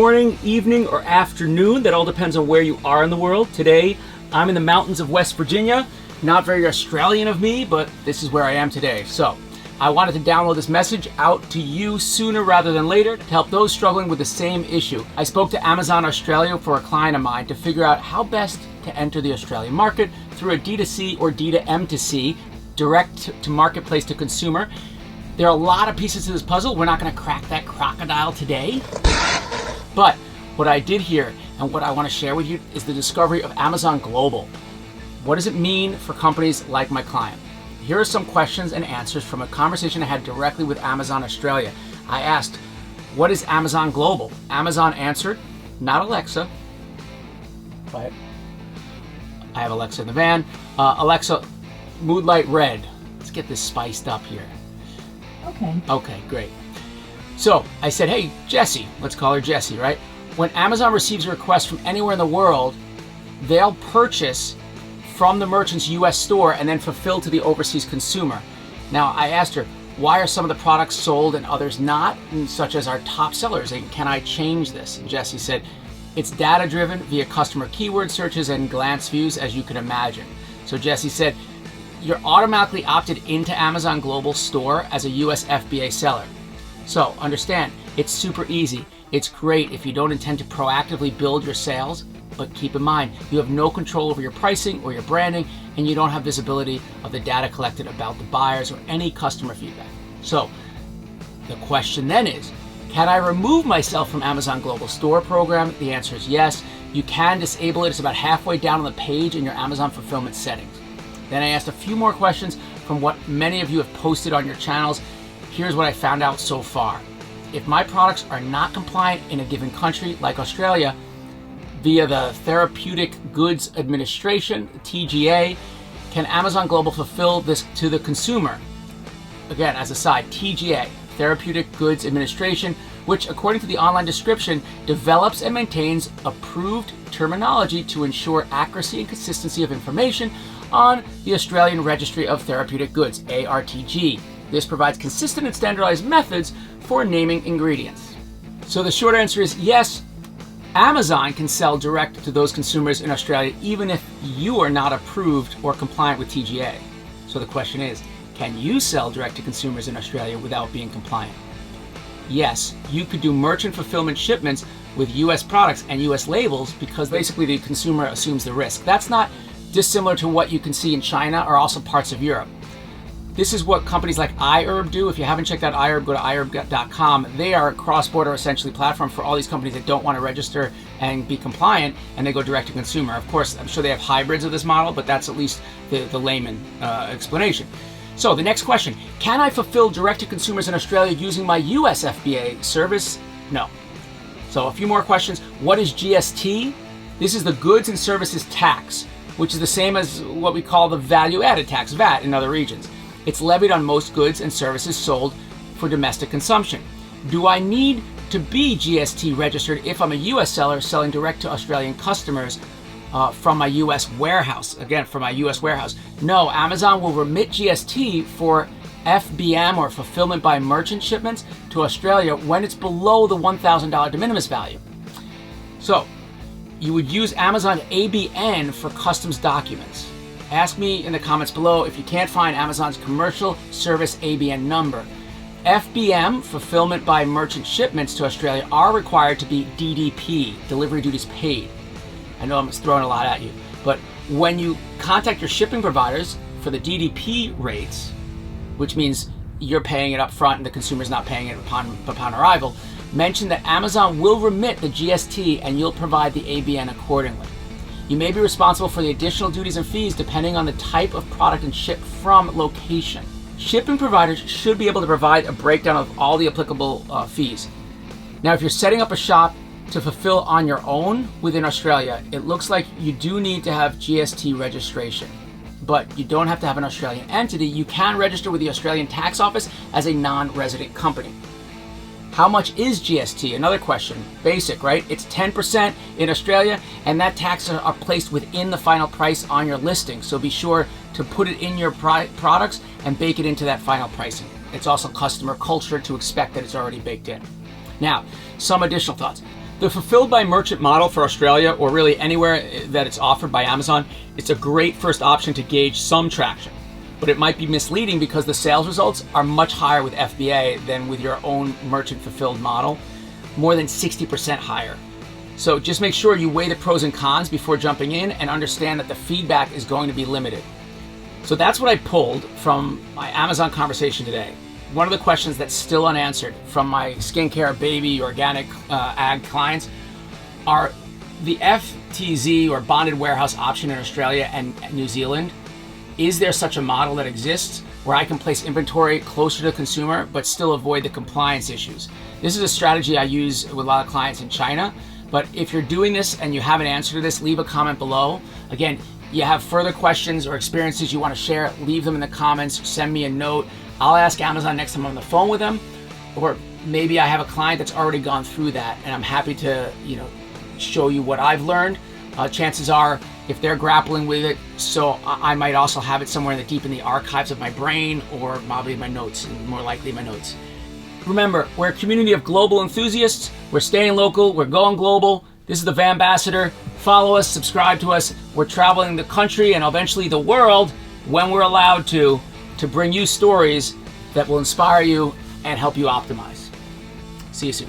morning, evening, or afternoon. That all depends on where you are in the world. Today, I'm in the mountains of West Virginia. Not very Australian of me, but this is where I am today. So, I wanted to download this message out to you sooner rather than later to help those struggling with the same issue. I spoke to Amazon Australia for a client of mine to figure out how best to enter the Australian market through a D2C or D2M2C, direct to marketplace to consumer. There are a lot of pieces to this puzzle. We're not going to crack that crocodile today. But what I did here and what I want to share with you is the discovery of Amazon Global. What does it mean for companies like my client? Here are some questions and answers from a conversation I had directly with Amazon Australia. I asked, what is Amazon Global? Amazon answered, not Alexa, but I have Alexa in the van. Alexa, mood light red. Let's get this spiced up here. Okay, great. So I said, hey, Jessie, let's call her Jessie, right? When Amazon receives a request from anywhere in the world, they'll purchase from the merchant's US store and then fulfill to the overseas consumer. Now, I asked her, why are some of the products sold and others not, such as our top sellers? And can I change this? And Jessie said, it's data-driven via customer keyword searches and glance views, as you can imagine. So Jessie said, you're automatically opted into Amazon Global Store as a US FBA seller. So understand, it's super easy. It's great if you don't intend to proactively build your sales, but keep in mind, you have no control over your pricing or your branding, and you don't have visibility of the data collected about the buyers or any customer feedback. So the question then is, can I remove myself from Amazon Global Store program? The answer is yes. You can disable it. It's about halfway down on the page in your Amazon fulfillment settings. Then I asked a few more questions from what many of you have posted on your channels. Here's what I found out so far. If my products are not compliant in a given country, like Australia, via the Therapeutic Goods Administration, TGA, can Amazon Global fulfill this to the consumer? Again, as a side, TGA, Therapeutic Goods Administration, which according to the online description, develops and maintains approved terminology to ensure accuracy and consistency of information on the Australian Registry of Therapeutic Goods, ARTG. This provides consistent and standardized methods for naming ingredients. So the short answer is yes, Amazon can sell direct to those consumers in Australia even if you are not approved or compliant with TGA. So the question is, can you sell direct to consumers in Australia without being compliant? Yes, you could do merchant fulfillment shipments with US products and US labels because basically the consumer assumes the risk. That's not dissimilar to what you can see in China or also parts of Europe. This is what companies like iHerb do. If you haven't checked out iHerb, go to iHerb.com. They are a cross-border essentially platform for all these companies that don't want to register and be compliant, and they go direct to consumer. Of course, I'm sure they have hybrids of this model, but that's at least the layman explanation. So the next question, can I fulfill direct to consumers in Australia using my US FBA service? No. So a few more questions. What is GST? This is the goods and services tax, which is the same as what we call the value-added tax, VAT, in other regions. It's levied on most goods and services sold for domestic consumption. Do I need to be GST registered if I'm a US seller selling direct to Australian customers from my US warehouse? Again, from my US warehouse. No, Amazon will remit GST for FBM or fulfillment by merchant shipments to Australia when it's below the $1,000 de minimis value. So you would use Amazon ABN for customs documents. Ask me in the comments below if you can't find Amazon's commercial service ABN number. FBM, fulfillment by merchant shipments to Australia, are required to be DDP, delivery duties paid. I know I'm throwing a lot at you, but when you contact your shipping providers for the DDP rates, which means you're paying it up front and the consumer's not paying it upon arrival, mention that Amazon will remit the GST and you'll provide the ABN accordingly. You may be responsible for the additional duties and fees depending on the type of product and ship from location. Shipping providers should be able to provide a breakdown of all the applicable fees. Now, if you're setting up a shop to fulfill on your own within Australia, it looks like you do need to have GST registration, but you don't have to have an Australian entity. You can register with the Australian Tax Office as a non-resident company. How much is GST? Another question. Basic, right? It's 10% in Australia, and that taxes are placed within the final price on your listing. So be sure to put it in your products and bake it into that final pricing. It's also customer culture to expect that it's already baked in. Now, some additional thoughts. The fulfilled by merchant model for Australia, or really anywhere that it's offered by Amazon, it's a great first option to gauge some traction. But it might be misleading because the sales results are much higher with FBA than with your own merchant fulfilled model, more than 60% higher. So just make sure you weigh the pros and cons before jumping in and understand that the feedback is going to be limited. So that's what I pulled from my Amazon conversation today. One of the questions that's still unanswered from my skincare, baby, organic ag clients are the FTZ or bonded warehouse option in Australia and New Zealand. Is there such a model that exists where I can place inventory closer to the consumer but still avoid the compliance issues? This is a strategy I use with a lot of clients in China, but if you're doing this and you have an answer to this, leave a comment below. Again, you have further questions or experiences you want to share, leave them in the comments, send me a note. I'll ask Amazon next time I'm on the phone with them, or maybe I have a client that's already gone through that and I'm happy to, show you what I've learned. Chances are, if they're grappling with it, so I might also have it somewhere deep in the archives of my brain, or probably my notes, and more likely my notes. Remember, we're a community of global enthusiasts. We're staying local, we're going global. This is the VanBassador. Follow us, subscribe to us. We're traveling the country and eventually the world when we're allowed to bring you stories that will inspire you and help you optimize. See you soon.